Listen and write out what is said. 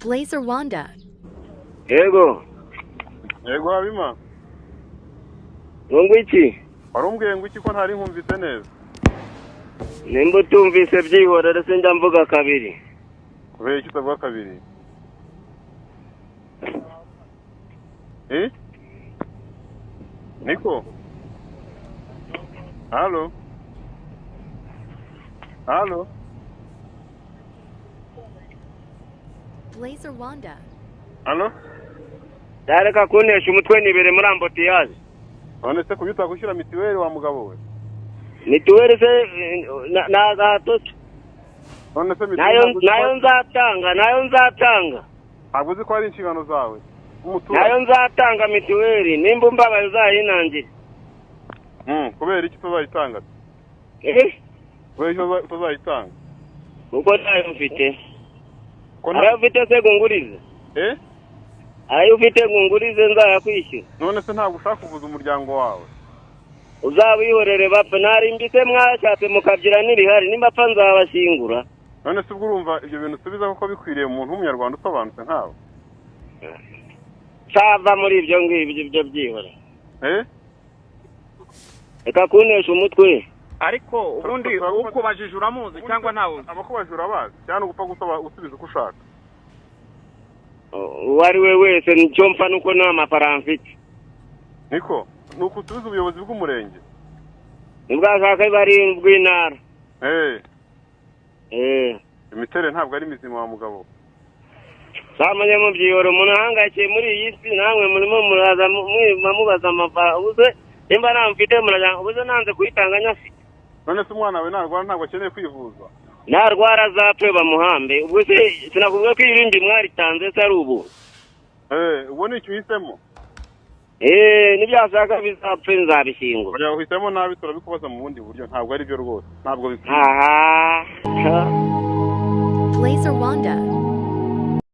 blayzerwanda. Yego. Yego Habima. Ngwiki. Warumbwiye ngwiki ko ntari nkumvise neza. Nimba utumvise byihorera se njya mvuga kabiri. Kubera iki utavuga kabiri? Niko. Halo. Halo. blayzerwanda. Halo. Dareka kunesha umutwe nibere muri ambotiyaje. None se kubita gushyira mitiweli wa mugabo we? Mituweli se na gato. None se nayo nzatanga. Ntabwo uzi ko ari inshingano zawe. Nayo nzatanga mituweli nimba umbabaye uzayinangire. Kubera iki tuzayitanga? Kubera iki tuzayitanga? Uko nayo mfite. Arayo ufite se gungurize? Arayo ufite gungurize nzayakwishyura. None se ntabwo ushaka kuvuza umuryango wawe? Uzabihorere bapfa narimbise mwashatse mukabyira n'irihari nimba apfa nzabashingura. None se ubwo urumva ibyo bintu usubiza kuko bikwiriye umuntu w'umunyarwanda usobanutse nkawe? Sava muri ibyo ngibyo ibyo byihora. Eka kunesha umutwe. Ariko ubundi uko bajijura muzi cyangwa ntawe? Abakubajura bazi cyane gupfa gusubiza uko ushaka. Wari we wese nicyo mpfa nuko nta mafaranga mfite. Niko nuko usubiza ubuyobozi bw'umurenge. Nibwashaka bari bw'intara. Imitere ntabwo ari mizima wa mugabo. Samanye mu byihoro umuntu ahangakiye muri iyi si namwe murimo muraza mubaza amafaranga ubuze nimba namfite murajya ubuze nanze kuyitanga nyafite. None se umwana we narwara ntabwo akeneye kwivuza? Narwara azapfe bamuhambe ubwo se sinakuvuga ko irindi mwaritanze se ari ubu. Ubwo ni icyo uhisemo? Nibyashaka bizapfe nzabishingura. Oya uhisemo nabi turabikubaza mu bundi buryo ntabwo ari byo rwose. Ntabwo bikwiye. blayzerwanda.